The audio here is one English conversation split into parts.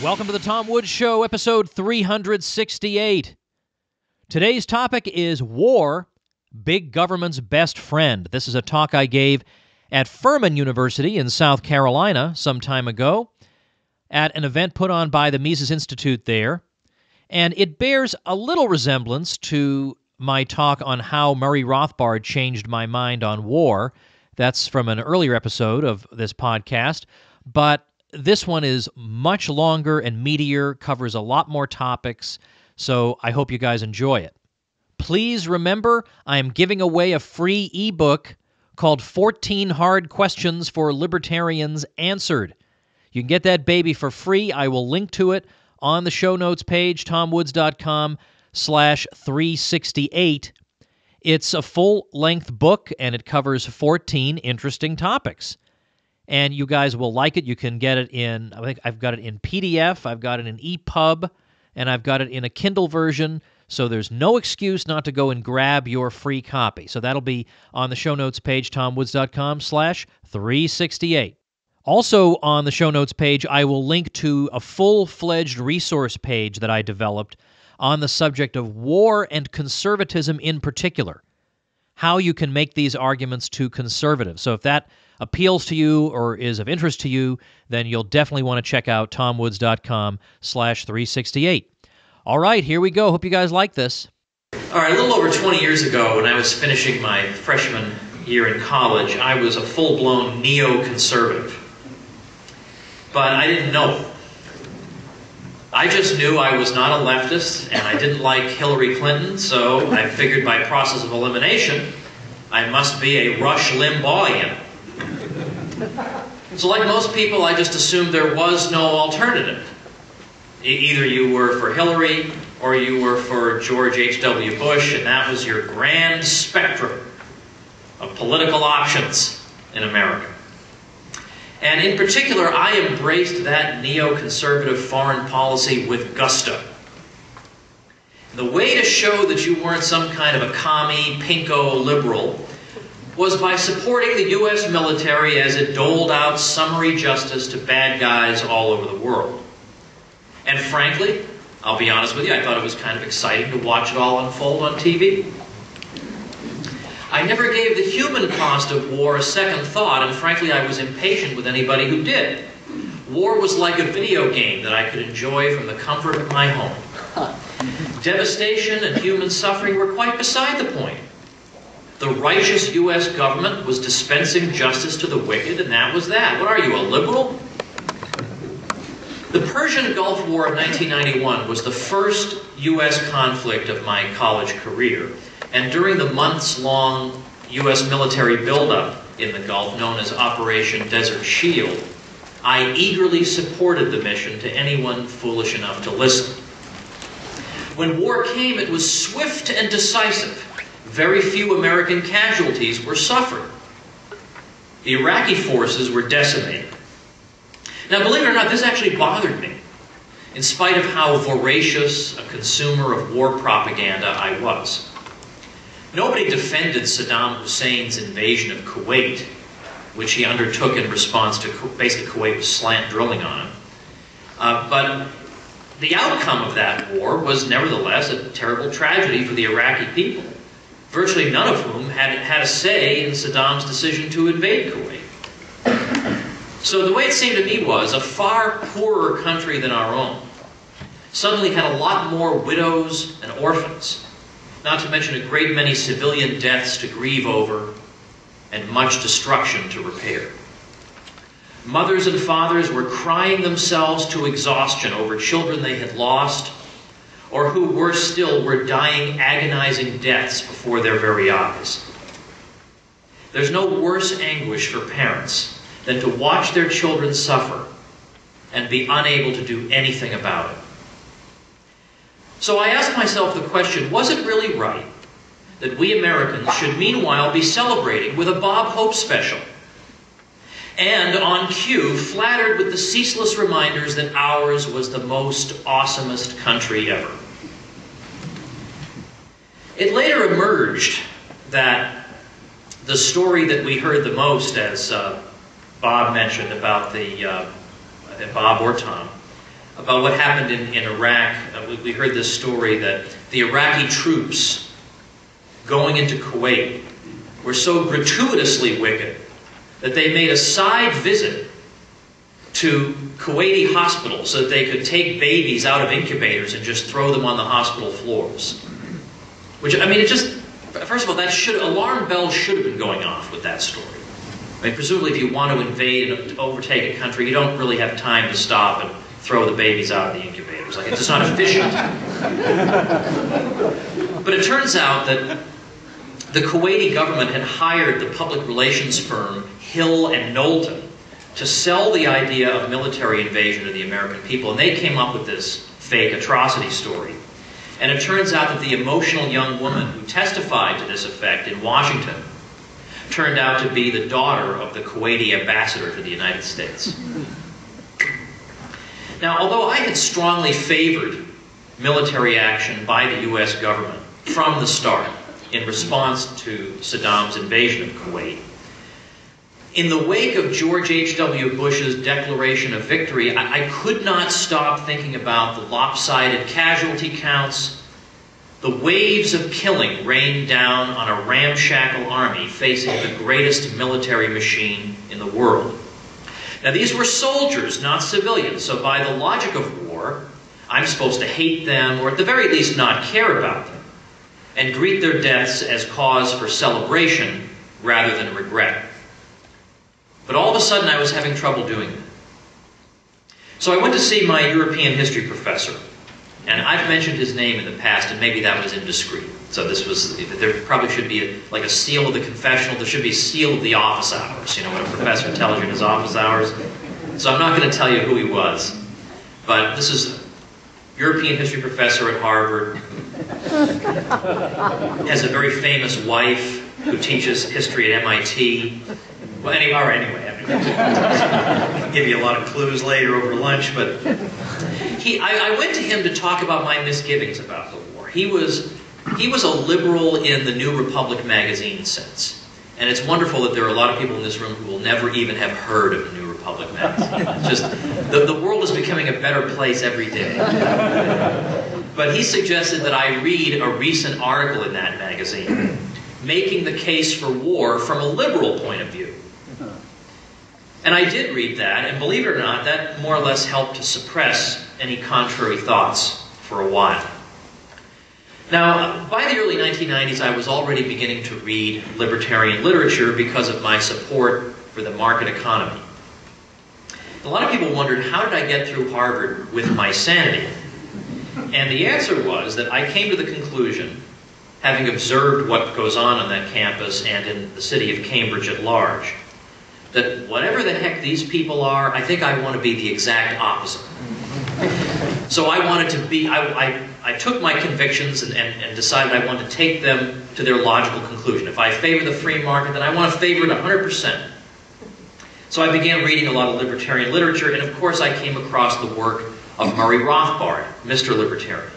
Welcome to the Tom Woods Show, episode 368. Today's topic is war, big government's best friend. This is a talk I gave at Furman University in South Carolina some time ago at an event put on by the Mises Institute there, and it bears a little resemblance to my talk on how Murray Rothbard changed my mind on war. That's from an earlier episode of this podcast, but this one is much longer and meatier, covers a lot more topics, so I hope you guys enjoy it. Please remember, I am giving away a free ebook called 14 Hard Questions for Libertarians Answered. You can get that baby for free. I will link to it on the show notes page, tomwoods.com/368. It's a full-length book, and it covers 14 interesting topics. And you guys will like it. You can get it in, I think I've got it in PDF, I've got it in EPUB, and I've got it in a Kindle version, so there's no excuse not to go and grab your free copy. So that'll be on the show notes page, tomwoods.com/368. Also on the show notes page, I will link to a full-fledged resource page that I developed on the subject of war and conservatism in particular, how you can make these arguments to conservatives. So if that appeals to you or is of interest to you, then you'll definitely want to check out tomwoods.com/368. All right, here we go. Hope you guys like this. All right, a little over 20 years ago, when I was finishing my freshman year in college, I was a full-blown neoconservative. But I didn't know it. I just knew I was not a leftist, and I didn't like Hillary Clinton, so I figured by process of elimination, I must be a Rush Limbaugh'ian. So like most people, I just assumed there was no alternative. Either you were for Hillary or you were for George H.W. Bush, and that was your grand spectrum of political options in America. And in particular, I embraced that neoconservative foreign policy with gusto. The way to show that you weren't some kind of a commie, pinko liberal was by supporting the U.S. military as it doled out summary justice to bad guys all over the world. And frankly, I'll be honest with you, I thought it was kind of exciting to watch it all unfold on TV. I never gave the human cost of war a second thought, and frankly, I was impatient with anybody who did. War was like a video game that I could enjoy from the comfort of my home. Devastation and human suffering were quite beside the point. The righteous U.S. government was dispensing justice to the wicked, and that was that. What are you, a liberal? The Persian Gulf War of 1991 was the first U.S. conflict of my college career, and during the months-long U.S. military buildup in the Gulf, known as Operation Desert Shield, I eagerly supported the mission to anyone foolish enough to listen. When war came, it was swift and decisive. Very few American casualties were suffered. The Iraqi forces were decimated. Now, believe it or not, this actually bothered me, in spite of how voracious a consumer of war propaganda I was. Nobody defended Saddam Hussein's invasion of Kuwait, which he undertook in response to basically Kuwait was slant drilling on him. But the outcome of that war was nevertheless a terrible tragedy for the Iraqi people, virtually none of whom had a say in Saddam's decision to invade Kuwait. So the way it seemed to me was a far poorer country than our own suddenly had a lot more widows and orphans, not to mention a great many civilian deaths to grieve over and much destruction to repair. Mothers and fathers were crying themselves to exhaustion over children they had lost, or who, worse still, were dying agonizing deaths before their very eyes. There's no worse anguish for parents than to watch their children suffer and be unable to do anything about it. So I asked myself the question, was it really right that we Americans should meanwhile be celebrating with a Bob Hope special, and on cue flattered with the ceaseless reminders that ours was the most awesomest country ever? It later emerged that the story that we heard the most, as Bob mentioned about Bob or Tom, about what happened in Iraq. We heard this story that the Iraqi troops going into Kuwait were so gratuitously wicked that they made a side visit to Kuwaiti hospitals so that they could take babies out of incubators and just throw them on the hospital floors. Which, I mean, it just, first of all, alarm bells should have been going off with that story. I mean, presumably if you want to invade and overtake a country, you don't really have time to stop and throw the babies out of the incubators. Like, it's just not efficient. But it turns out that the Kuwaiti government had hired the public relations firm Hill and Knowlton to sell the idea of military invasion to the American people, and they came up with this fake atrocity story. And it turns out that the emotional young woman who testified to this effect in Washington turned out to be the daughter of the Kuwaiti ambassador to the United States. Now, although I had strongly favored military action by the US government from the start in response to Saddam's invasion of Kuwait, in the wake of George H.W. Bush's declaration of victory, I could not stop thinking about the lopsided casualty counts, the waves of killing rained down on a ramshackle army facing the greatest military machine in the world. Now, these were soldiers, not civilians, so by the logic of war, I'm supposed to hate them, or at the very least not care about them, and greet their deaths as cause for celebration rather than regret. But all of a sudden, I was having trouble doing that. So I went to see my European history professor, and I've mentioned his name in the past, and maybe that was indiscreet. So this was, there probably should be like a seal of the confessional. There should be a seal of the office hours, you know, when a professor tells you in his office hours. So I'm not going to tell you who he was. But this is a European history professor at Harvard, has a very famous wife who teaches history at MIT. Well, anyway, all right, anyway, I'll give you a lot of clues later over lunch, but I went to him to talk about my misgivings about the war. He was a liberal in the New Republic magazine sense. And it's wonderful that there are a lot of people in this room who will never even have heard of the New Republic magazine. It's just, the world is becoming a better place every day. But he suggested that I read a recent article in that magazine making the case for war from a liberal point of view. And I did read that, and believe it or not, that more or less helped to suppress any contrary thoughts for a while. Now, by the early 1990s, I was already beginning to read libertarian literature because of my support for the market economy. A lot of people wondered, how did I get through Harvard with my sanity? And the answer was that I came to the conclusion, having observed what goes on that campus and in the city of Cambridge at large, that whatever the heck these people are, I think I want to be the exact opposite. So I wanted to be, I took my convictions and decided I wanted to take them to their logical conclusion. If I favor the free market, then I want to favor it 100%. So I began reading a lot of libertarian literature, and of course I came across the work of Murray Rothbard, Mr. Libertarian.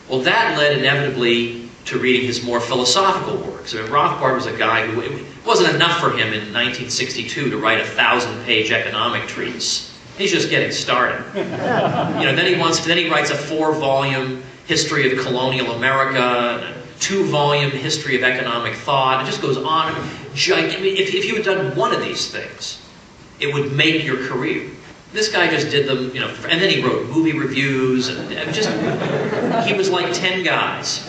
Well, that led inevitably to reading his more philosophical works. I mean, Rothbard was a guy who, it wasn't enough for him in 1962 to write a 1,000-page economic treatise. He's just getting started. You know, then he writes a 4-volume history of colonial America, and a 2-volume history of economic thought. It just goes on. I mean, if you had done one of these things, it would make your career. This guy just did them, you know, and then he wrote movie reviews, and just, he was like 10 guys.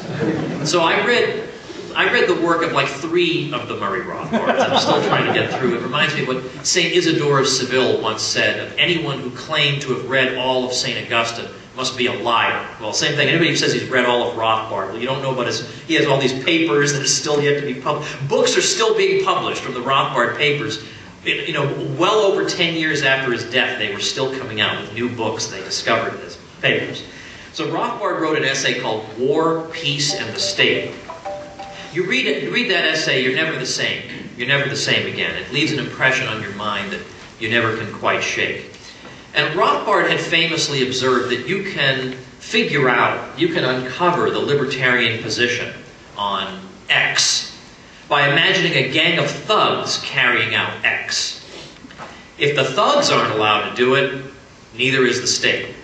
So I read the work of like 3 of the Murray Rothbards. I'm still trying to get through. It reminds me of what St. Isidore of Seville once said, of anyone who claimed to have read all of St. Augustine must be a liar. Well, same thing. Anybody who says he's read all of Rothbard, well, you don't know about he has all these papers that are still yet to be published. Books are still being published from the Rothbard papers. You know, well over 10 years after his death, they were still coming out with new books they discovered in his papers. So Rothbard wrote an essay called War, Peace, and the State. You read that essay, you're never the same. You're never the same again. It leaves an impression on your mind that you never can quite shake. And Rothbard had famously observed that you can figure out, you can uncover the libertarian position on X by imagining a gang of thugs carrying out X. If the thugs aren't allowed to do it, neither is the state.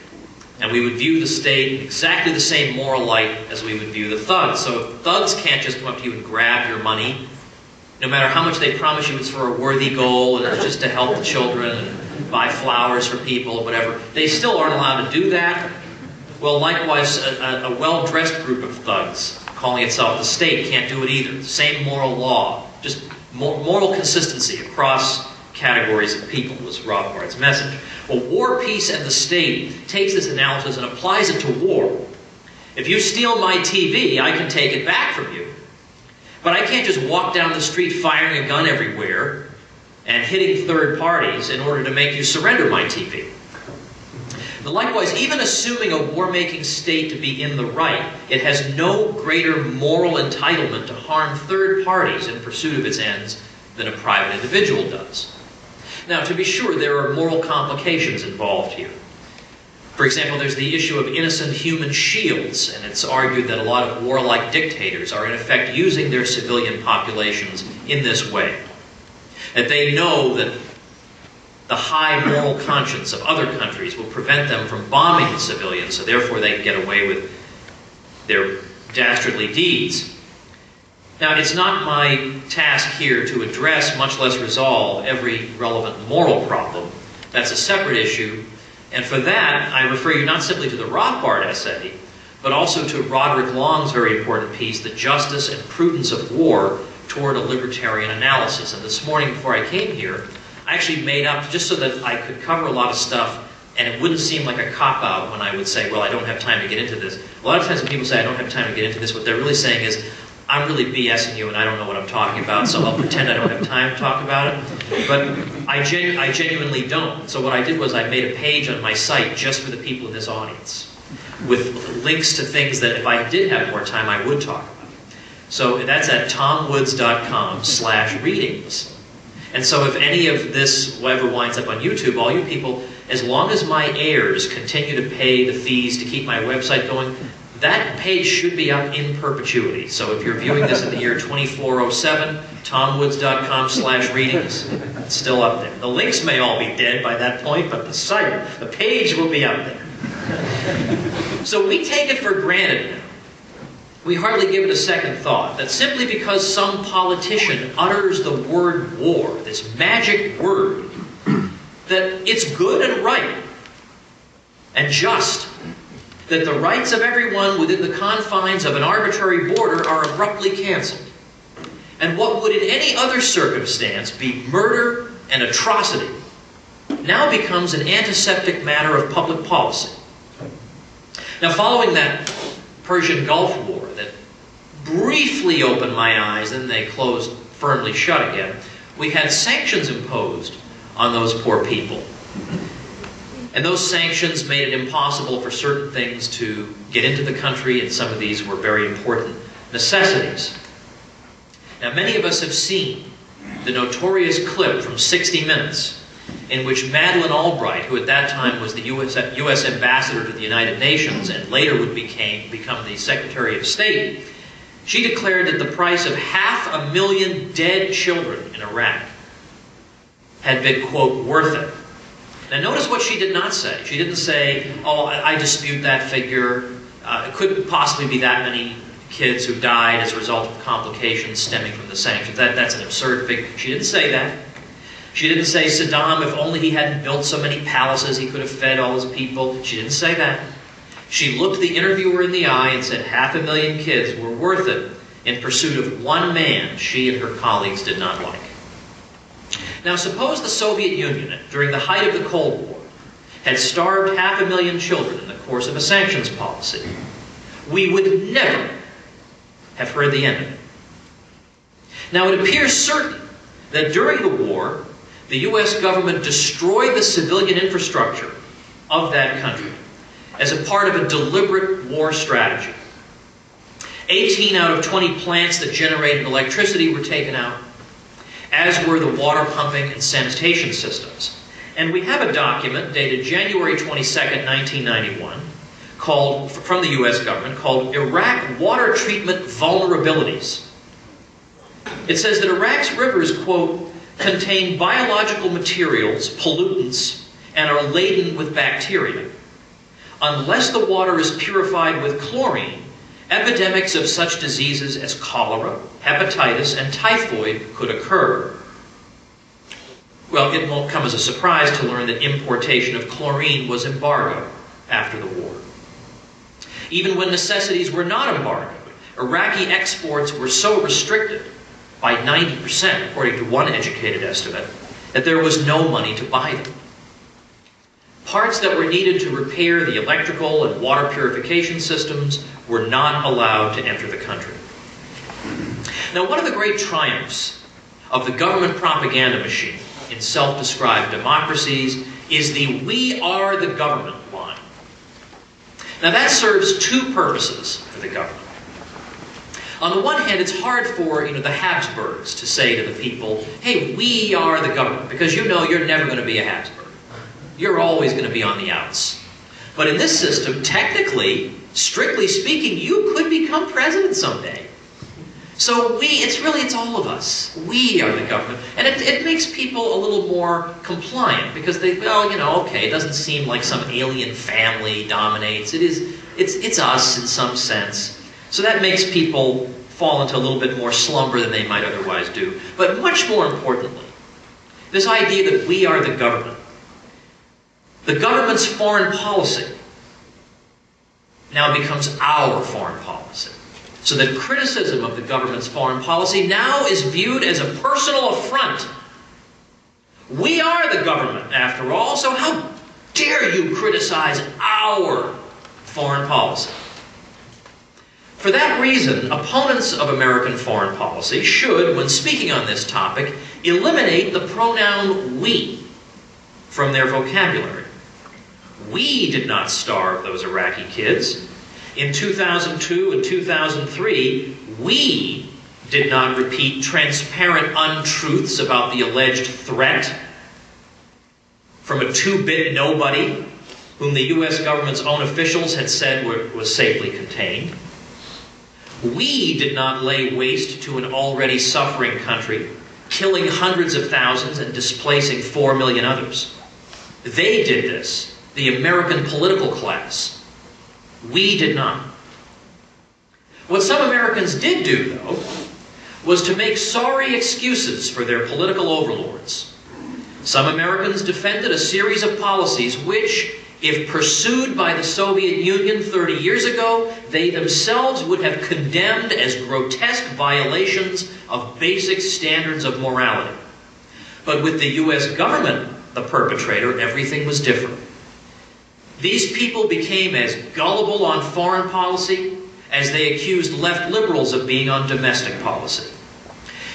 And we would view the state in exactly the same moral light as we would view the thugs. So thugs can't just come up to you and grab your money, no matter how much they promise you it's for a worthy goal and it's just to help the children and buy flowers for people or whatever. They still aren't allowed to do that. Well, likewise, a well-dressed group of thugs calling itself the state can't do it either. Same moral law, just moral consistency across categories of people was Rothbard's message. Well, war, peace, and the state takes this analysis and applies it to war. If you steal my TV, I can take it back from you. But I can't just walk down the street firing a gun everywhere and hitting third parties in order to make you surrender my TV. But likewise, even assuming a war-making state to be in the right, it has no greater moral entitlement to harm third parties in pursuit of its ends than a private individual does. Now, to be sure, there are moral complications involved here. For example, there's the issue of innocent human shields, and it's argued that a lot of warlike dictators are in effect using their civilian populations in this way. That they know that the high moral conscience of other countries will prevent them from bombing the civilians, so therefore they can get away with their dastardly deeds. Now, it's not my task here to address, much less resolve, every relevant moral problem. That's a separate issue. And for that, I refer you not simply to the Rothbard essay, but also to Roderick Long's very important piece, The Justice and Prudence of War Toward a Libertarian Analysis. And this morning, before I came here, I actually made up, just so that I could cover a lot of stuff, and it wouldn't seem like a cop-out when I would say, well, I don't have time to get into this. A lot of times when people say, I don't have time to get into this, what they're really saying is, I'm really BSing you and I don't know what I'm talking about, so I'll pretend I don't have time to talk about it. But I genuinely don't. So what I did was I made a page on my site just for the people in this audience, with links to things that if I did have more time, I would talk about. So that's at tomwoods.com/readings. And so if any of this ever winds up on YouTube, all you people, as long as my heirs continue to pay the fees to keep my website going, that page should be up in perpetuity. So if you're viewing this in the year 2407, tomwoods.com/readings, it's still up there. The links may all be dead by that point, but the site, the page will be up there. So we take it for granted now. We hardly give it a second thought that simply because some politician utters the word war, this magic word, that it's good and right and just, that the rights of everyone within the confines of an arbitrary border are abruptly canceled. And what would in any other circumstance be murder and atrocity now becomes an antiseptic matter of public policy. Now, following that Persian Gulf War that briefly opened my eyes, and they closed firmly shut again, we had sanctions imposed on those poor people. And those sanctions made it impossible for certain things to get into the country, and some of these were very important necessities. Now, many of us have seen the notorious clip from 60 Minutes in which Madeleine Albright, who at that time was the U.S. ambassador to the United Nations and later would become the Secretary of State, she declared that the price of 500,000 dead children in Iraq had been, quote, worth it. Now notice what she did not say. She didn't say, oh, I dispute that figure. It couldn't possibly be that many kids who died as a result of complications stemming from the sanctions. That's an absurd figure. She didn't say that. She didn't say, Saddam, if only he hadn't built so many palaces, he could have fed all his people. She didn't say that. She looked the interviewer in the eye and said 500,000 kids were worth it in pursuit of one man she and her colleagues did not like. Now, suppose the Soviet Union, during the height of the Cold War, had starved 500,000 children in the course of a sanctions policy. We would never have heard the end of it. Now, it appears certain that during the war, the U.S. government destroyed the civilian infrastructure of that country as a part of a deliberate war strategy. 18 out of 20 plants that generated electricity were taken out, as were the water pumping and sanitation systems. And we have a document dated January 22nd, 1991, from the U.S. government, called Iraq Water Treatment Vulnerabilities. It says that Iraq's rivers, quote, contain biological materials, pollutants, and are laden with bacteria. unless the water is purified with chlorine, epidemics of such diseases as cholera, hepatitis, and typhoid could occur. Well, it won't come as a surprise to learn that importation of chlorine was embargoed after the war. Even when necessities were not embargoed, Iraqi exports were so restricted, by 90%, according to one educated estimate, that there was no money to buy them. Parts that were needed to repair the electrical and water purification systems were not allowed to enter the country. Now, one of the great triumphs of the government propaganda machine in self-described democracies is the "we are the government" line. Now, that serves two purposes for the government. On the one hand, it's hard for the Habsburgs to say to the people, hey, we are the government, because you know you're never going to be a Habsburg. You're always going to be on the outs. But in this system, technically, strictly speaking, you could become president someday. So it's all of us. We are the government. And it makes people a little more compliant, because they, okay, it doesn't seem like some alien family dominates. It's us in some sense. So that makes people fall into a little bit more slumber than they might otherwise do. But much more importantly, this idea that we are the government, the government's foreign policy now becomes our foreign policy. So that criticism of the government's foreign policy now is viewed as a personal affront. We are the government, after all, so how dare you criticize our foreign policy? For that reason, opponents of American foreign policy should, when speaking on this topic, eliminate the pronoun we from their vocabulary. We did not starve those Iraqi kids. In 2002 and 2003, we did not repeat transparent untruths about the alleged threat from a two-bit nobody whom the U.S. government's own officials had said was safely contained. We did not lay waste to an already suffering country, killing hundreds of thousands and displacing 4 million others. They did this, the American political class. We did not. What some Americans did do, though, was to make sorry excuses for their political overlords. Some Americans defended a series of policies which, if pursued by the Soviet Union 30 years ago, they themselves would have condemned as grotesque violations of basic standards of morality. But with the U.S. government, the perpetrator, everything was different. These people became as gullible on foreign policy as they accused left liberals of being on domestic policy.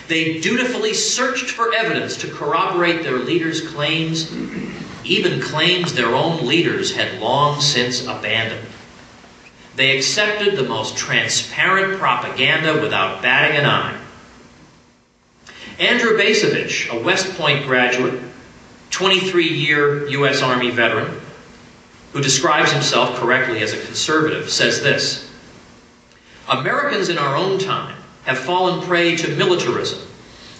They dutifully searched for evidence to corroborate their leaders' claims, even claims their own leaders had long since abandoned. They accepted the most transparent propaganda without batting an eye. Andrew Bacevich, a West Point graduate, 23-year U.S. Army veteran, who describes himself correctly as a conservative, says this: Americans in our own time have fallen prey to militarism,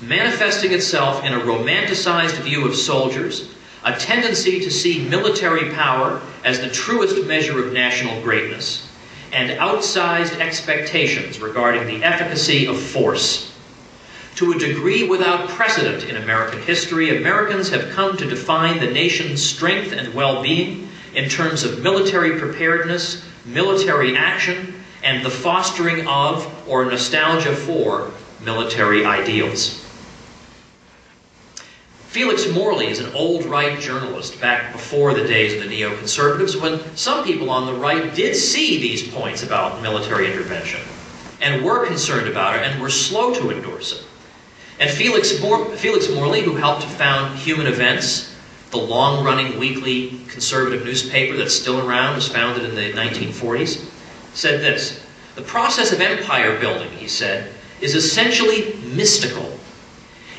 manifesting itself in a romanticized view of soldiers, a tendency to see military power as the truest measure of national greatness, and outsized expectations regarding the efficacy of force. To a degree without precedent in American history, Americans have come to define the nation's strength and well-being in terms of military preparedness, military action, and the fostering of or nostalgia for military ideals. Felix Morley is an old right journalist back before the days of the neoconservatives, when some people on the right did see these points about military intervention and were concerned about it and were slow to endorse it. And Felix Morley, who helped to found Human Events, the long-running weekly conservative newspaper that's still around, was founded in the 1940s, said this: "The process of empire building," he said, "is essentially mystical.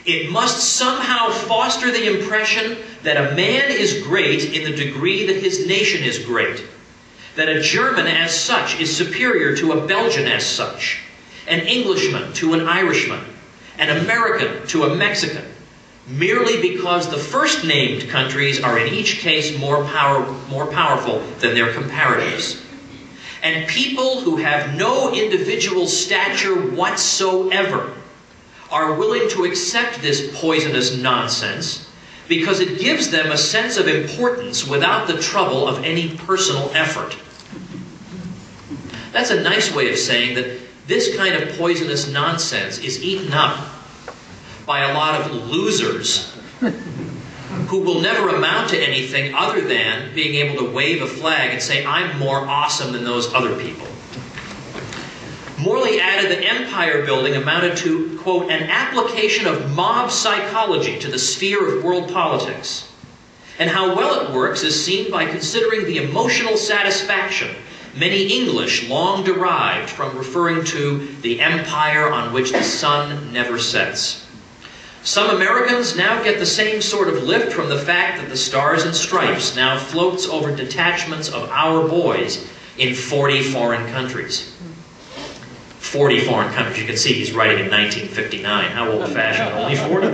It must somehow foster the impression that a man is great in the degree that his nation is great, that a German as such is superior to a Belgian as such, an Englishman to an Irishman, an American to a Mexican. merely because the first named countries are in each case more powerful than their comparators. And people who have no individual stature whatsoever are willing to accept this poisonous nonsense because it gives them a sense of importance without the trouble of any personal effort. That's a nice way of saying that this kind of poisonous nonsense is eaten up by a lot of losers who will never amount to anything other than being able to wave a flag and say, I'm more awesome than those other people. Morley added that empire building amounted to, quote, an application of mob psychology to the sphere of world politics. And how well it works is seen by considering the emotional satisfaction many English long derived from referring to the empire on which the sun never sets. Some Americans now get the same sort of lift from the fact that the Stars and Stripes now floats over detachments of our boys in 40 foreign countries. 40 foreign countries. You can see he's writing in 1959. How old-fashioned? Only 40?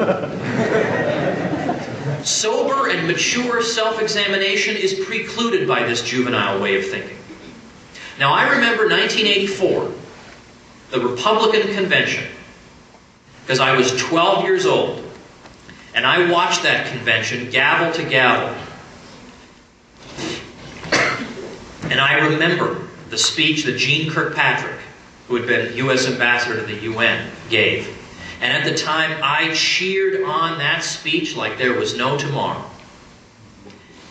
Sober and mature self-examination is precluded by this juvenile way of thinking. Now, I remember 1984, the Republican convention, because I was 12 years old, and I watched that convention gavel to gavel. And I remember the speech that Gene Kirkpatrick, who had been U.S. ambassador to the UN, gave. And at the time, I cheered on that speech like there was no tomorrow.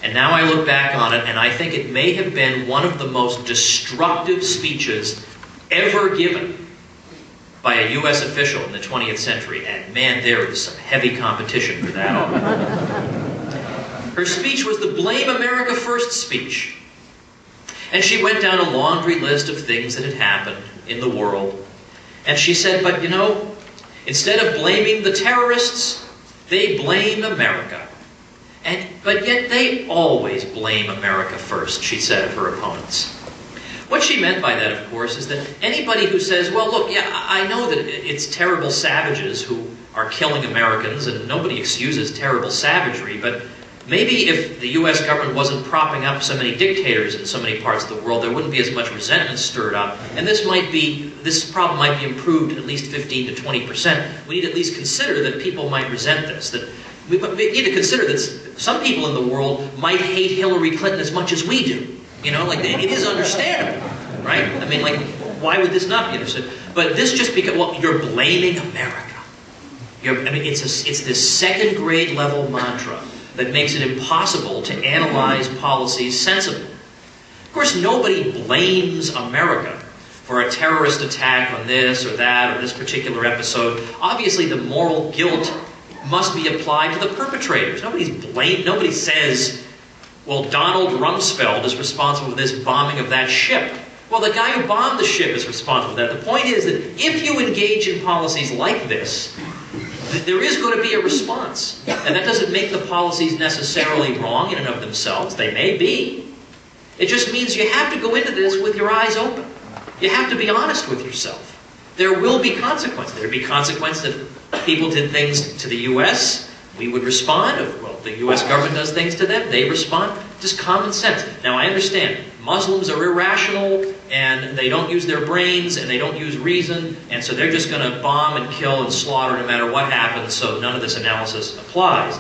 And now I look back on it, and I think it may have been one of the most destructive speeches ever given by a U.S. official in the 20th century. And man, there was some heavy competition for that. Her speech was the Blame America First speech. And she went down a laundry list of things that had happened in the world. And she said, but you know, instead of blaming the terrorists, they blame America. But yet they always blame America first, she said of her opponents. What she meant by that, of course, is that anybody who says, well, look, yeah, I know that it's terrible savages who are killing Americans, and nobody excuses terrible savagery, but maybe if the U.S. government wasn't propping up so many dictators in so many parts of the world, there wouldn't be as much resentment stirred up, and this problem might be improved at least 15 to 20%. We need to at least consider that people might resent this, that we need to consider that some people in the world might hate Hillary Clinton as much as we do. You know, like, it is understandable, right? I mean, like, why would this not be understood? But this just because, well, you're blaming America. I mean, it's this second-grade level mantra that makes it impossible to analyze policies sensibly. Of course, nobody blames America for a terrorist attack on this or that or this particular episode. Obviously, the moral guilt must be applied to the perpetrators. Nobody says, well, Donald Rumsfeld is responsible for this bombing of that ship. Well, the guy who bombed the ship is responsible for that. The point is that if you engage in policies like this, there is going to be a response. And that doesn't make the policies necessarily wrong in and of themselves. They may be. It just means you have to go into this with your eyes open. You have to be honest with yourself. There will be consequences. There will be consequences if people did things to the U.S., we would respond. Well, the U.S. government does things to them, they respond. Just common sense. Now, I understand Muslims are irrational, and they don't use their brains, and they don't use reason, and so they're just going to bomb and kill and slaughter no matter what happens, so none of this analysis applies.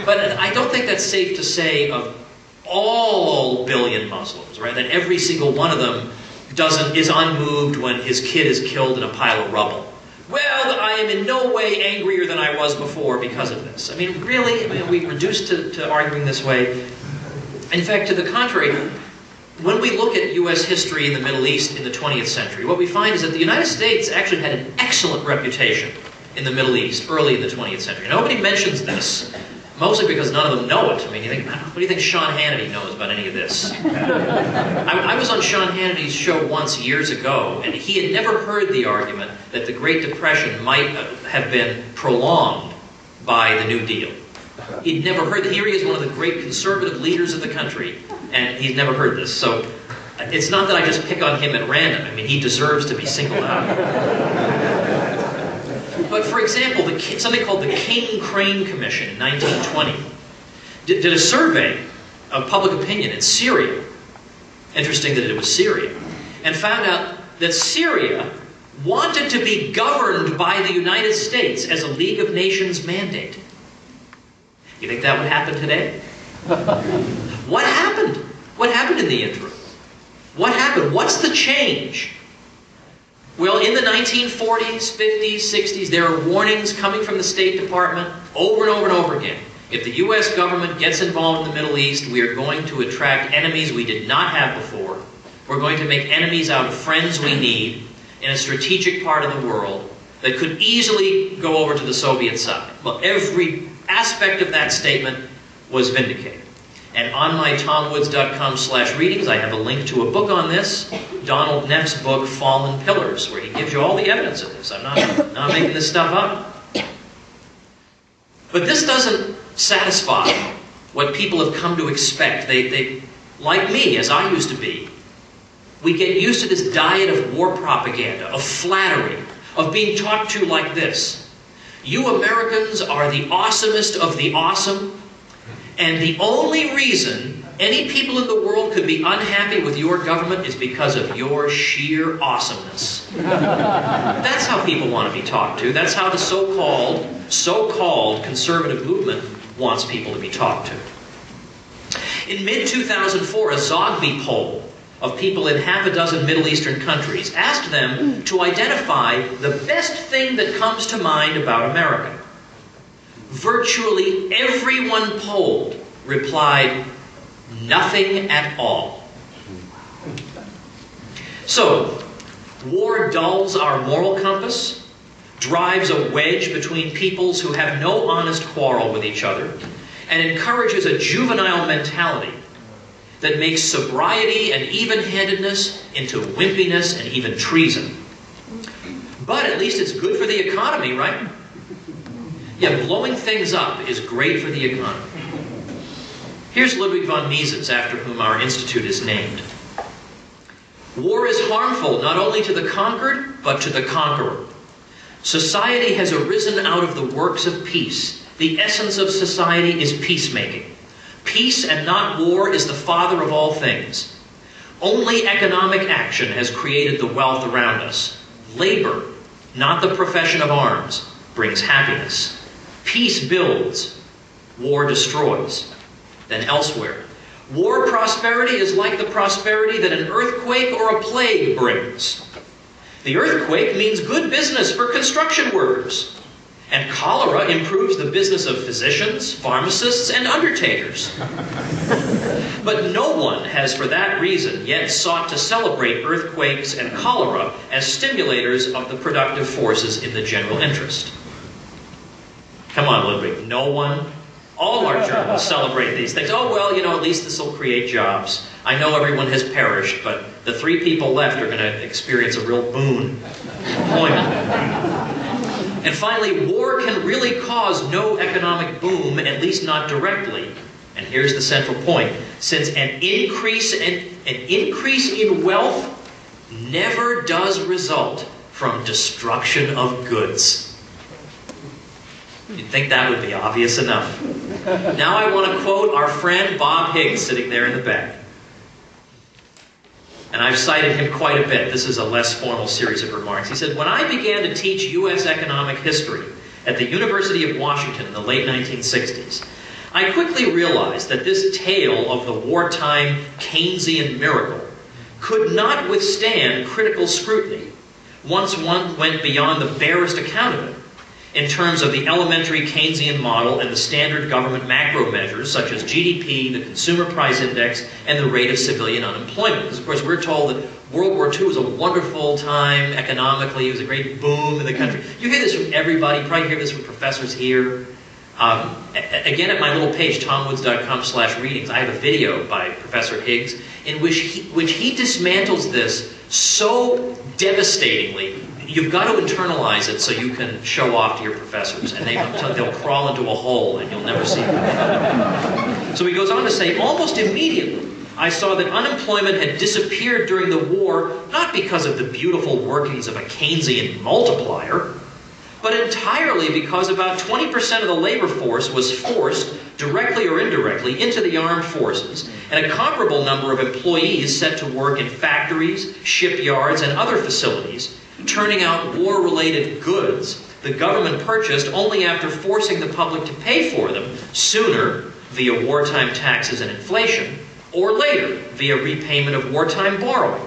But I don't think that's safe to say of all billion Muslims, right? That every single one of them is unmoved when his kid is killed in a pile of rubble. Well, I am in no way angrier than I was before because of this. I mean, really, we reduced to arguing this way. In fact, to the contrary, when we look at U.S. history in the Middle East in the 20th century, what we find is that the United States actually had an excellent reputation in the Middle East early in the 20th century. Nobody mentions this, mostly because none of them know it. I mean, what do you think Sean Hannity knows about any of this? I was on Sean Hannity's show once years ago, and he had never heard the argument that the Great Depression might have been prolonged by the New Deal. He'd never heard that. Here he is, one of the great conservative leaders of the country, and he's never heard this. So it's not that I just pick on him at random. I mean, he deserves to be singled out. But for example, something called the King-Crane Commission in 1920 did a survey of public opinion in Syria. Interesting that it was Syria. And found out that Syria wanted to be governed by the United States as a League of Nations mandate. You think that would happen today? What happened? What happened in the interim? What happened? What's the change? Well, in the 1940s, 50s, 60s, there are warnings coming from the State Department over and over and over again. If the U.S. government gets involved in the Middle East, we are going to attract enemies we did not have before. We're going to make enemies out of friends we need in a strategic part of the world that could easily go over to the Soviet side. Well, every aspect of that statement was vindicated. And on my tomwoods.com/readings, I have a link to a book on this, Donald Neff's book, Fallen Pillars, where he gives you all the evidence of this. I'm not making this stuff up. But this doesn't satisfy what people have come to expect. They, like me, as I used to be, we get used to this diet of war propaganda, of flattery, of being talked to like this. You Americans are the awesomest of the awesome, and the only reason any people in the world could be unhappy with your government is because of your sheer awesomeness. That's how people want to be talked to. That's how the so-called conservative movement wants people to be talked to. In mid-2004, a Zogby poll of people in half a dozen Middle Eastern countries asked them to identify the best thing that comes to mind about America. Virtually everyone polled replied, nothing at all. So, war dulls our moral compass, drives a wedge between peoples who have no honest quarrel with each other, and encourages a juvenile mentality that makes sobriety and even-handedness into wimpiness and even treason. But at least it's good for the economy, right? Yeah, blowing things up is great for the economy. Here's Ludwig von Mises, after whom our institute is named. War is harmful not only to the conquered, but to the conqueror. Society has arisen out of the works of peace. The essence of society is peacemaking. Peace and not war is the father of all things. Only economic action has created the wealth around us. Labor, not the profession of arms, brings happiness. Peace builds, war destroys. Then elsewhere, war prosperity is like the prosperity that an earthquake or a plague brings. The earthquake means good business for construction workers, and cholera improves the business of physicians, pharmacists, and undertakers. But no one has, for that reason, yet sought to celebrate earthquakes and cholera as stimulators of the productive forces in the general interest. Come on, Ludwig, no one? All our journalists celebrate these things. Oh, well, you know, at least this will create jobs. I know everyone has perished, but the 3 people left are going to experience a real boon. Employment. And finally, war can really cause no economic boom, at least not directly. And here's the central point. Since an increase in wealth never does result from destruction of goods. You'd think that would be obvious enough. Now I want to quote our friend Bob Higgs, sitting there in the back. And I've cited him quite a bit. This is a less formal series of remarks. He said, when I began to teach U.S. economic history at the University of Washington in the late 1960s, I quickly realized that this tale of the wartime Keynesian miracle could not withstand critical scrutiny once one went beyond the barest account of it in terms of the elementary Keynesian model and the standard government macro measures such as GDP, the consumer price index, and the rate of civilian unemployment. Because of course we're told that World War II was a wonderful time economically, it was a great boom in the country. You hear this from everybody, you probably hear this from professors here. Again, at my little page, tomwoods.com/readings, I have a video by Professor Higgs in which he dismantles this so devastatingly. You've got to internalize it so you can show off to your professors, and they'll crawl into a hole and you'll never see them. So he goes on to say, almost immediately, I saw that unemployment had disappeared during the war, not because of the beautiful workings of a Keynesian multiplier, but entirely because about 20% of the labor force was forced, directly or indirectly, into the armed forces, and a comparable number of employees set to work in factories, shipyards, and other facilities, turning out war-related goods the government purchased only after forcing the public to pay for them sooner via wartime taxes and inflation, or later via repayment of wartime borrowing.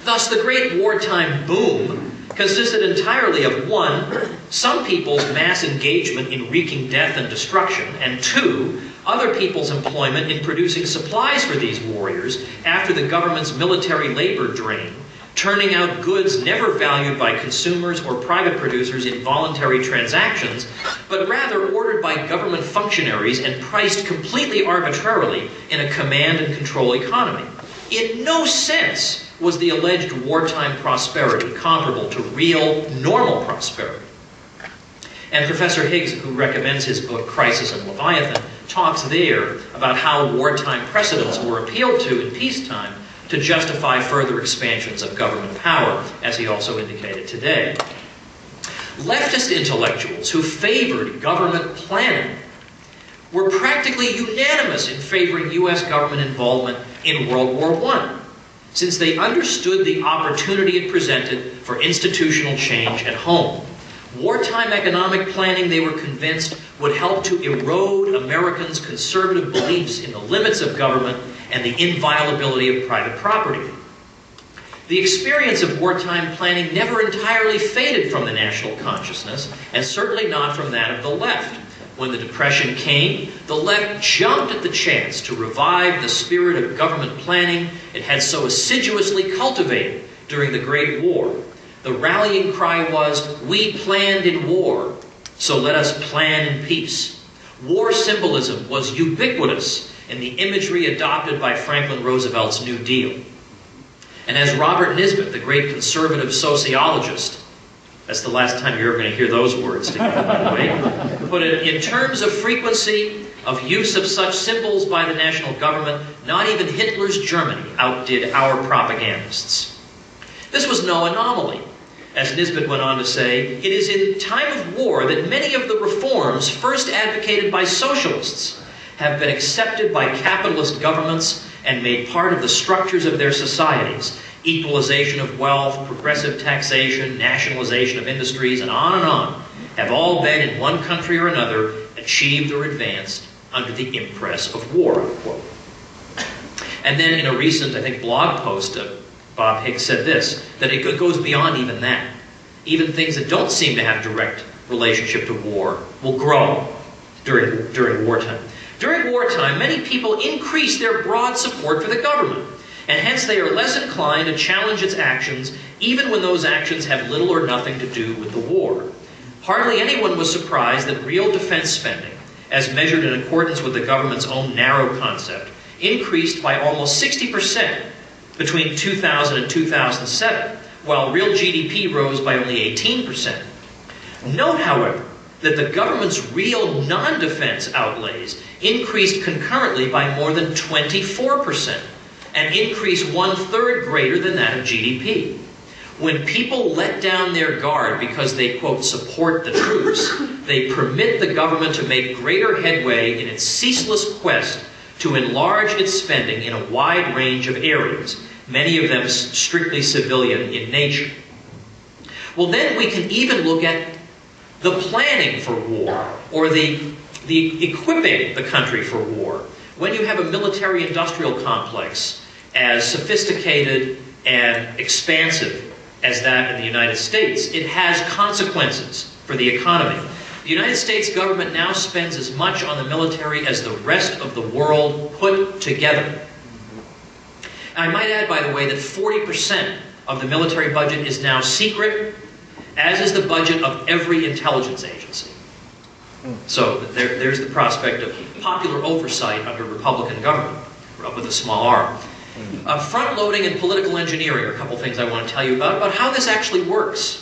Thus, the great wartime boom consisted entirely of 1, some people's mass engagement in wreaking death and destruction, and 2, other people's employment in producing supplies for these warriors after the government's military labor drain, turning out goods never valued by consumers or private producers in voluntary transactions, but rather ordered by government functionaries and priced completely arbitrarily in a command and control economy. In no sense was the alleged wartime prosperity comparable to real, normal prosperity. And Professor Higgs, who recommends his book Crisis and Leviathan, talks there about how wartime precedents were appealed to in peacetime to justify further expansions of government power, as he also indicated today. Leftist intellectuals who favored government planning were practically unanimous in favoring U.S. government involvement in World War I, since they understood the opportunity it presented for institutional change at home. Wartime economic planning, they were convinced, would help to erode Americans' conservative beliefs in the limits of government and the inviolability of private property. The experience of wartime planning never entirely faded from the national consciousness, and certainly not from that of the left. When the Depression came, the left jumped at the chance to revive the spirit of government planning it had so assiduously cultivated during the Great War. The rallying cry was, "We planned in war, so let us plan in peace." War symbolism was ubiquitous in the imagery adopted by Franklin Roosevelt's New Deal. And as Robert Nisbet, the great conservative sociologist, that's the last time you're ever going to hear those words together, by the way, put it, in terms of frequency of use of such symbols by the national government, not even Hitler's Germany outdid our propagandists. This was no anomaly. As Nisbet went on to say, it is in time of war that many of the reforms first advocated by socialists have been accepted by capitalist governments and made part of the structures of their societies. Equalization of wealth, progressive taxation, nationalization of industries, and on, have all been, in one country or another, achieved or advanced under the impress of war, unquote. And then in a recent, I think, blog post, Bob Higgs said this, that it goes beyond even that. Even things that don't seem to have direct relationship to war will grow during wartime. During wartime, many people increase their broad support for the government, and hence they are less inclined to challenge its actions, even when those actions have little or nothing to do with the war. Hardly anyone was surprised that real defense spending, as measured in accordance with the government's own narrow concept, increased by almost 60% between 2000 and 2007, while real GDP rose by only 18%. Note, however, that the government's real non-defense outlays increased concurrently by more than 24%, an increase 1/3 greater than that of GDP. When people let down their guard because they, quote, support the troops, they permit the government to make greater headway in its ceaseless quest to enlarge its spending in a wide range of areas, many of them strictly civilian in nature. Well, then we can even look at the planning for war, or the equipping the country for war. When you have a military-industrial complex as sophisticated and expansive as that in the United States, it has consequences for the economy. The United States government now spends as much on the military as the rest of the world put together. I might add, by the way, that 40% of the military budget is now secret, as is the budget of every intelligence agency. So there's the prospect of popular oversight under Republican government, with a small r. Front-loading and political engineering are a couple things I want to tell you about how this actually works.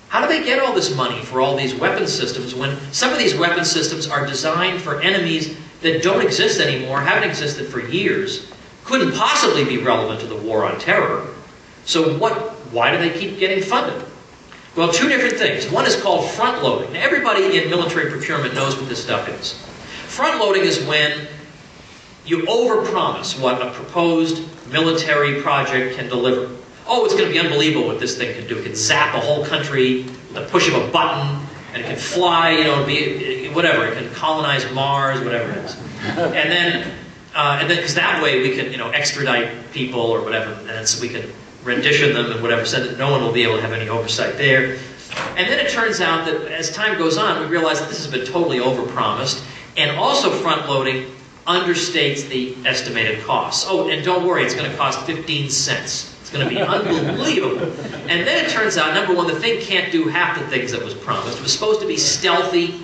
How do they get all this money for all these weapon systems when some of these weapon systems are designed for enemies that don't exist anymore, haven't existed for years, couldn't possibly be relevant to the war on terror? So why do they keep getting funded? Well, two different things. One is called front loading. Now, everybody in military procurement knows what this stuff is. Front loading is when you overpromise what a proposed military project can deliver. Oh, it's going to be unbelievable what this thing can do. It can zap a whole country with the push of a button, and it can fly, you know, be whatever. It can colonize Mars, whatever it is. And then, because that way we can, you know, extradite people or whatever, and so we can rendition them and whatever, so that no one will be able to have any oversight there. And then it turns out that as time goes on, we realize that this has been totally overpromised, and also front-loading understates the estimated costs. Oh, and don't worry, it's going to cost 15 cents. It's going to be unbelievable. And then it turns out, number one, the thing can't do half the things that was promised. It was supposed to be stealthy,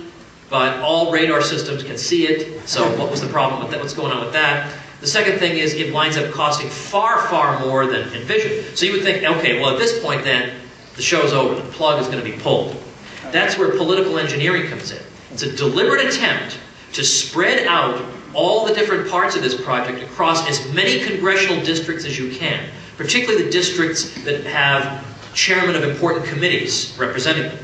but all radar systems can see it. So what was the problem with that? What's going on with that? The second thing is it winds up costing far, far more than envisioned. So you would think, okay, well, at this point then, the show's over. The plug is going to be pulled. That's where political engineering comes in. It's a deliberate attempt to spread out all the different parts of this project across as many congressional districts as you can, particularly the districts that have chairmen of important committees representing them,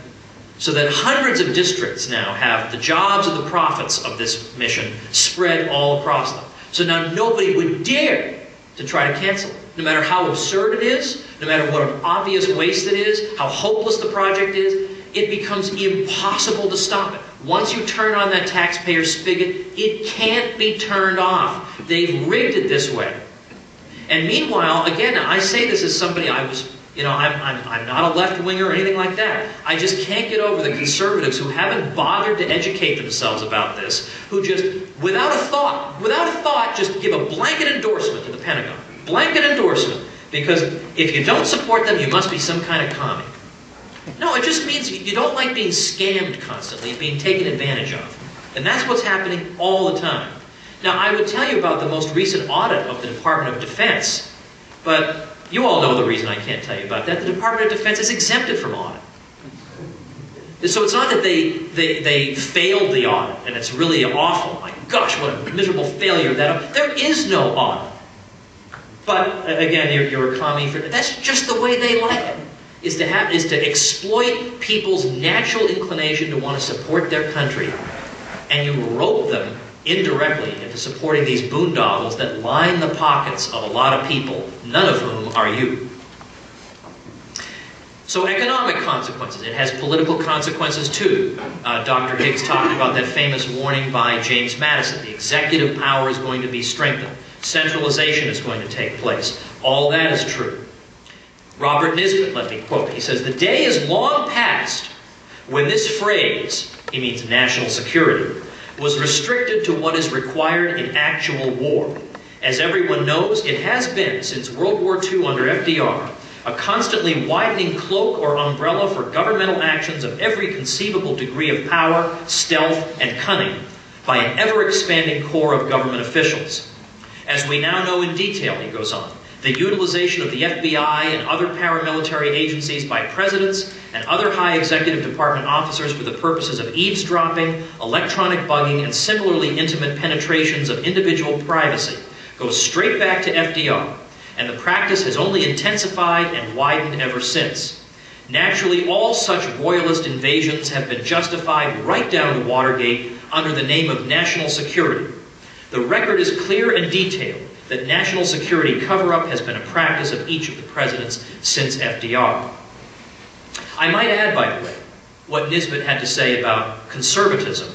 so that hundreds of districts now have the jobs and the profits of this mission spread all across them. So now nobody would dare to try to cancel it. No matter how absurd it is, no matter what an obvious waste it is, how hopeless the project is, it becomes impossible to stop it. Once you turn on that taxpayer spigot, it can't be turned off. They've rigged it this way. And meanwhile, again, I say this as somebody, I'm not a left-winger or anything like that. I just can't get over the conservatives who haven't bothered to educate themselves about this, who just, without a thought, just give a blanket endorsement to the Pentagon. Blanket endorsement. Because if you don't support them, you must be some kind of commie. No, it just means you don't like being scammed constantly, being taken advantage of. And that's what's happening all the time. Now, I would tell you about the most recent audit of the Department of Defense, but you all know the reason I can't tell you about that. The Department of Defense is exempted from audit. So it's not that they failed the audit, and it's really awful. My gosh, what a miserable failure that. There is no audit. But again, you're a commie. That's just the way they like it. Is to exploit people's natural inclination to want to support their country, and you rope them indirectly into supporting these boondoggles that line the pockets of a lot of people, none of whom are you. So economic consequences. It has political consequences too. Dr. Higgs talked about that famous warning by James Madison. The executive power is going to be strengthened. Centralization is going to take place. All that is true. Robert Nisbet, let me quote, he says, "The day is long past when this phrase," he means national security, "was restricted to what is required in actual war. As everyone knows, it has been, since World War II under FDR, a constantly widening cloak or umbrella for governmental actions of every conceivable degree of power, stealth, and cunning by an ever-expanding corps of government officials. As we now know in detail," he goes on, "the utilization of the FBI and other paramilitary agencies by presidents and other high executive department officers for the purposes of eavesdropping, electronic bugging, and similarly intimate penetrations of individual privacy goes straight back to FDR, and the practice has only intensified and widened ever since. Naturally, all such royalist invasions have been justified right down to Watergate under the name of national security. The record is clear and detailed that national security cover-up has been a practice of each of the presidents since FDR." I might add, by the way, what Nisbet had to say about conservatism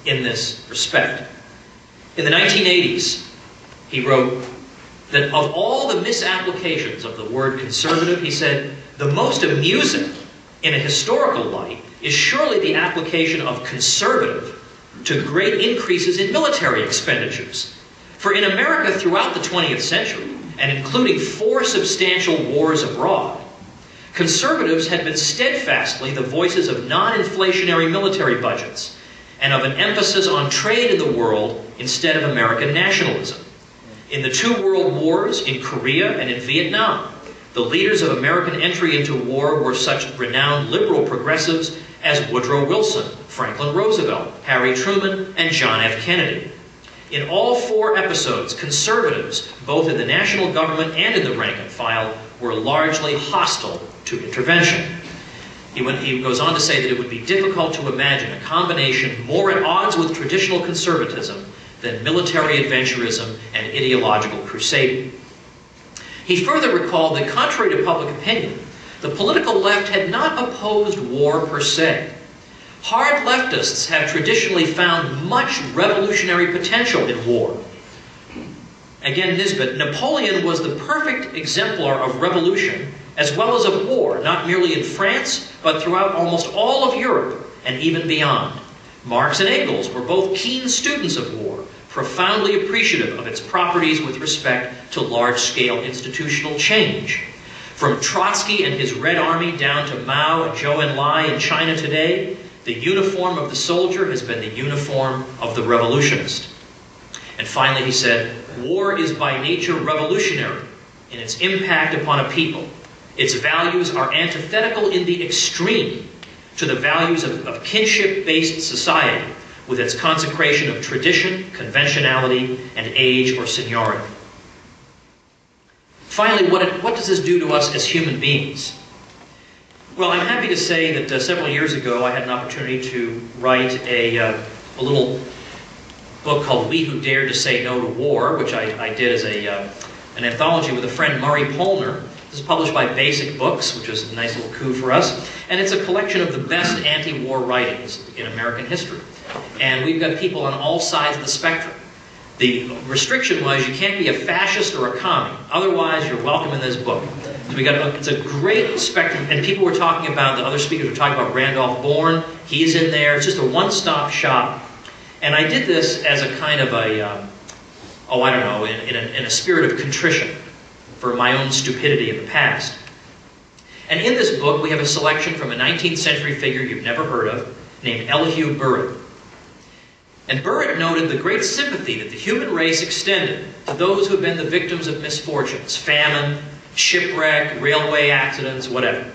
in this respect. In the 1980s, he wrote that of all the misapplications of the word conservative, he said, "the most amusing in a historical light is surely the application of conservative to great increases in military expenditures. For in America throughout the 20th century, and including 4 substantial wars abroad, conservatives had been steadfastly the voices of non-inflationary military budgets and of an emphasis on trade in the world instead of American nationalism. In the 2 world wars, in Korea and in Vietnam, the leaders of American entry into war were such renowned liberal progressives as Woodrow Wilson, Franklin Roosevelt, Harry Truman, and John F. Kennedy. In all 4 episodes, conservatives, both in the national government and in the rank and file, were largely hostile to intervention." He goes on to say that it would be difficult to imagine a combination more at odds with traditional conservatism than military adventurism and ideological crusading. He further recalled that, contrary to public opinion, the political left had not opposed war per se. Hard leftists have traditionally found much revolutionary potential in war. Again, Nisbet, Napoleon was the perfect exemplar of revolution as well as of war, not merely in France, but throughout almost all of Europe and even beyond. Marx and Engels were both keen students of war, profoundly appreciative of its properties with respect to large-scale institutional change. From Trotsky and his Red Army down to Mao and Zhou Enlai in China today, the uniform of the soldier has been the uniform of the revolutionist. And finally he said, war is by nature revolutionary in its impact upon a people. Its values are antithetical in the extreme to the values of kinship-based society, with its consecration of tradition, conventionality, and age or seniority. Finally, what does this do to us as human beings? Well, I'm happy to say that several years ago I had an opportunity to write a little book called We Who Dared to Say No to War, which I did as an anthology with a friend, Murray Polner. This is published by Basic Books, which is a nice little coup for us. And it's a collection of the best anti-war writings in American history. And we've got people on all sides of the spectrum. The restriction was you can't be a fascist or a commie. Otherwise, you're welcome in this book. So it's a great spectrum. And people were talking about, the other speakers were talking about Randolph Bourne. He's in there. It's just a one-stop shop. And I did this as a kind of a, in a spirit of contrition for my own stupidity in the past. And in this book, we have a selection from a 19th century figure you've never heard of, named Elihu Burritt. And Burritt noted the great sympathy that the human race extended to those who have been the victims of misfortunes, famine, shipwreck, railway accidents, whatever.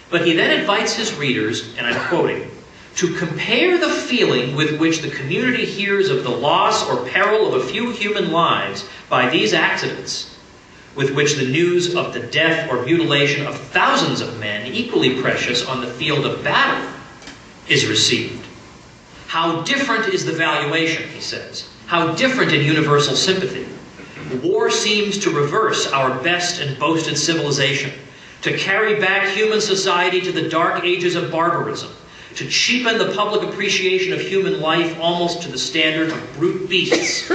But he then invites his readers, and I'm quoting, to compare the feeling with which the community hears of the loss or peril of a few human lives by these accidents, with which the news of the death or mutilation of thousands of men, equally precious on the field of battle, is received. How different is the valuation, he says. How different in universal sympathy. War seems to reverse our best and boasted civilization, to carry back human society to the dark ages of barbarism, to cheapen the public appreciation of human life almost to the standard of brute beasts.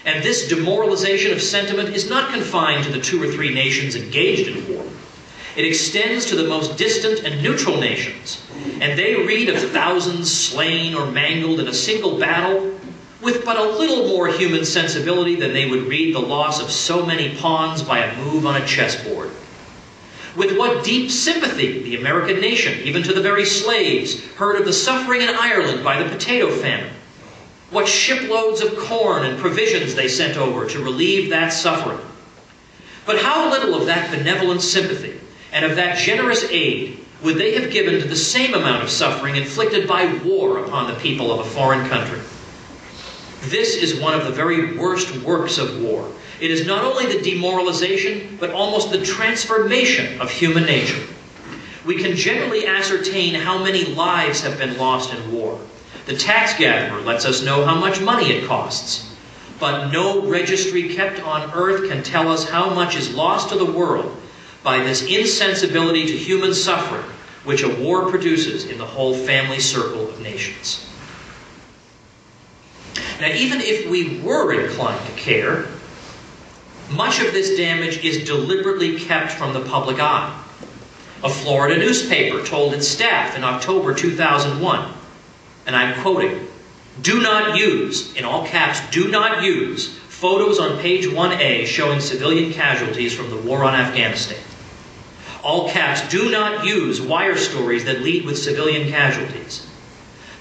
And this demoralization of sentiment is not confined to the 2 or 3 nations engaged in war. It extends to the most distant and neutral nations, and they read of thousands slain or mangled in a single battle with but a little more human sensibility than they would read the loss of so many pawns by a move on a chessboard. With what deep sympathy the American nation, even to the very slaves, heard of the suffering in Ireland by the potato famine. What shiploads of corn and provisions they sent over to relieve that suffering. But how little of that benevolent sympathy and of that generous aid would they have given to the same amount of suffering inflicted by war upon the people of a foreign country? This is one of the very worst works of war. It is not only the demoralization, but almost the transformation of human nature. We can generally ascertain how many lives have been lost in war. The tax gatherer lets us know how much money it costs. But no registry kept on earth can tell us how much is lost to the world by this insensibility to human suffering which a war produces in the whole family circle of nations. Now, even if we were inclined to care, much of this damage is deliberately kept from the public eye. A Florida newspaper told its staff in October 2001, and I'm quoting, "Do not use," in all caps, "do not use photos on page 1A showing civilian casualties from the war on Afghanistan." All caps, "do not use wire stories that lead with civilian casualties.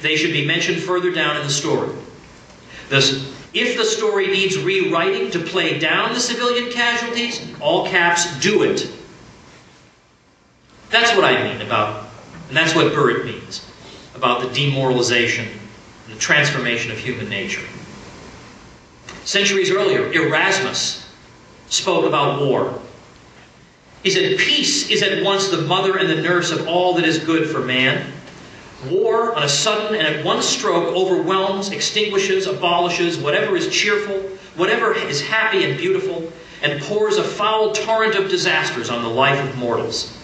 They should be mentioned further down in the story." Thus, if the story needs rewriting to play down the civilian casualties, all caps, "do it." That's what I mean about, and that's what Burritt means, about the demoralization and the transformation of human nature. Centuries earlier, Erasmus spoke about war. He said, peace is at once the mother and the nurse of all that is good for man. War, on a sudden and at one stroke, overwhelms, extinguishes, abolishes whatever is cheerful, whatever is happy and beautiful, and pours a foul torrent of disasters on the life of mortals.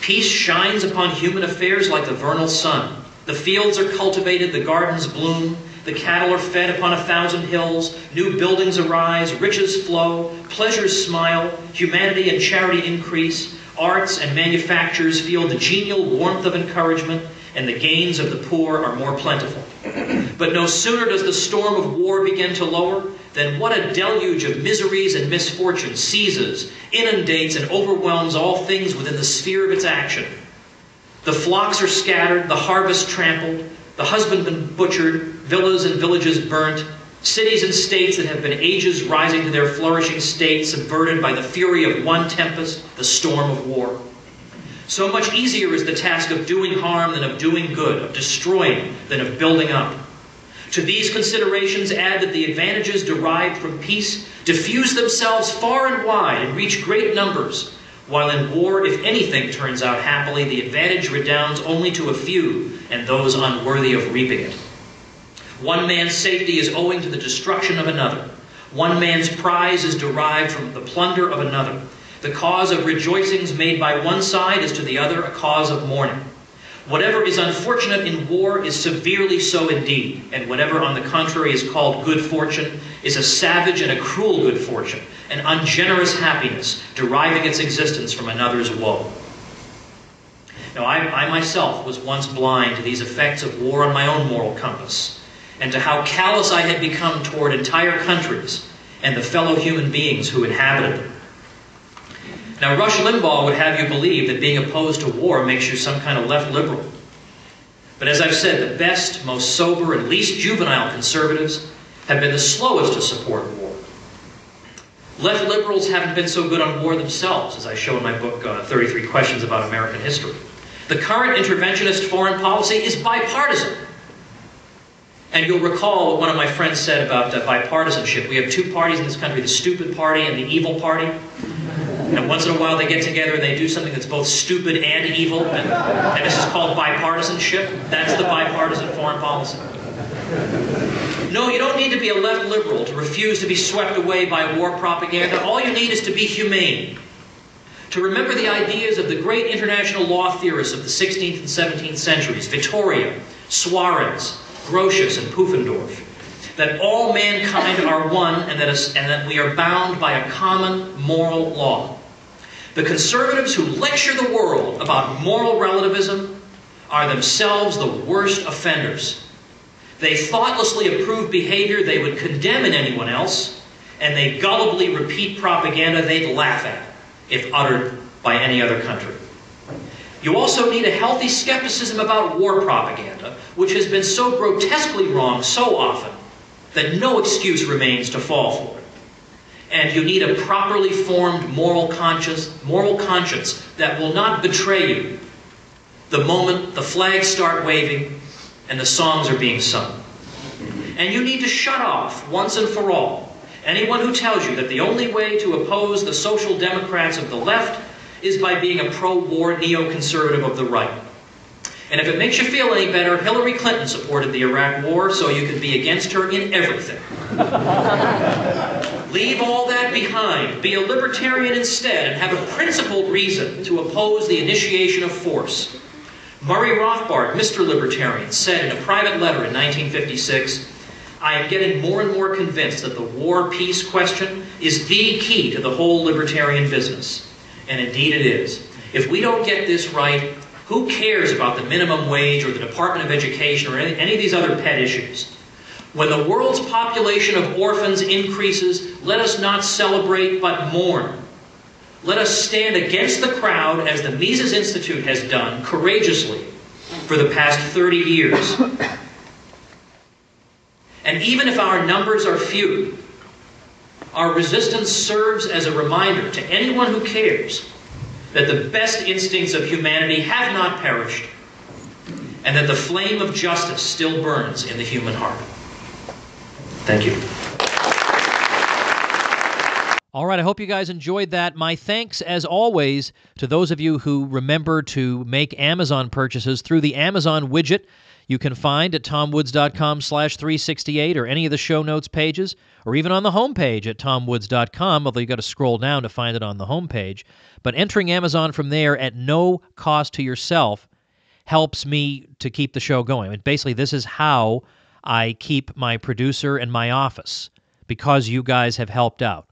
Peace shines upon human affairs like the vernal sun. The fields are cultivated, the gardens bloom, the cattle are fed upon 1,000 hills, new buildings arise, riches flow, pleasures smile, humanity and charity increase, arts and manufactures feel the genial warmth of encouragement, and the gains of the poor are more plentiful. But no sooner does the storm of war begin to lower than what a deluge of miseries and misfortune seizes, inundates, and overwhelms all things within the sphere of its action. The flocks are scattered, the harvest trampled, the husbandmen butchered, villas and villages burnt, cities and states that have been ages rising to their flourishing state subverted by the fury of one tempest, the storm of war. So much easier is the task of doing harm than of doing good, of destroying than of building up. To these considerations add that the advantages derived from peace diffuse themselves far and wide and reach great numbers, while in war, if anything turns out happily, the advantage redounds only to a few and those unworthy of reaping it. One man's safety is owing to the destruction of another. One man's prize is derived from the plunder of another. The cause of rejoicings made by one side is to the other a cause of mourning. Whatever is unfortunate in war is severely so indeed, and whatever on the contrary is called good fortune is a savage and a cruel good fortune, an ungenerous happiness deriving its existence from another's woe. Now, I myself was once blind to these effects of war on my own moral compass, and to how callous I had become toward entire countries and the fellow human beings who inhabited them. Now, Rush Limbaugh would have you believe that being opposed to war makes you some kind of left liberal. But as I've said, the best, most sober, and least juvenile conservatives have been the slowest to support war. Left liberals haven't been so good on war themselves, as I show in my book, 33 Questions About American History. The current interventionist foreign policy is bipartisan. And you'll recall what one of my friends said about bipartisanship. We have two parties in this country, the stupid party and the evil party. And once in a while they get together and they do something that's both stupid and evil, and this is called bipartisanship. That's the bipartisan foreign policy. No, you don't need to be a left liberal to refuse to be swept away by war propaganda. All you need is to be humane. To remember the ideas of the great international law theorists of the 16th and 17th centuries, Vittoria, Suarez, Grotius, and Pufendorf, that all mankind are one and that we are bound by a common moral law. The conservatives who lecture the world about moral relativism are themselves the worst offenders. They thoughtlessly approve behavior they would condemn in anyone else, and they gullibly repeat propaganda they'd laugh at if uttered by any other country. You also need a healthy skepticism about war propaganda, which has been so grotesquely wrong so often that no excuse remains to fall for it. And you need a properly formed moral conscience that will not betray you the moment the flags start waving and the songs are being sung. And you need to shut off, once and for all, anyone who tells you that the only way to oppose the social democrats of the left is by being a pro-war neoconservative of the right. And if it makes you feel any better, Hillary Clinton supported the Iraq War, so you could be against her in everything. Leave all that behind. Be a libertarian instead, and have a principled reason to oppose the initiation of force. Murray Rothbard, Mr. Libertarian, said in a private letter in 1956, "I am getting more and more convinced that the war-peace question is the key to the whole libertarian business." And indeed it is. If we don't get this right, who cares about the minimum wage or the Department of Education or any of these other pet issues? When the world's population of orphans increases, let us not celebrate but mourn. Let us stand against the crowd, as the Mises Institute has done courageously for the past 30 years. And even if our numbers are few, our resistance serves as a reminder to anyone who cares that the best instincts of humanity have not perished, and that the flame of justice still burns in the human heart. Thank you. All right, I hope you guys enjoyed that. My thanks, as always, to those of you who remember to make Amazon purchases through the Amazon widget you can find at tomwoods.com/368 or any of the show notes pages, or even on the homepage at tomwoods.com, although you've got to scroll down to find it on the homepage. But entering Amazon from there at no cost to yourself helps me to keep the show going. And basically, this is how I keep my producer and my office, because you guys have helped out.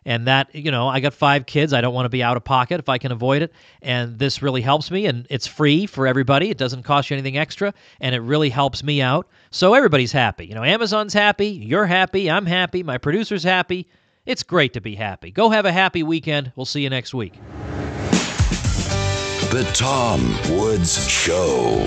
And that, I got 5 kids. I don't want to be out of pocket if I can avoid it. And this really helps me, and it's free for everybody. It doesn't cost you anything extra, and it really helps me out. So everybody's happy. Amazon's happy. You're happy. I'm happy. My producer's happy. It's great to be happy. Go have a happy weekend. We'll see you next week. The Tom Woods Show.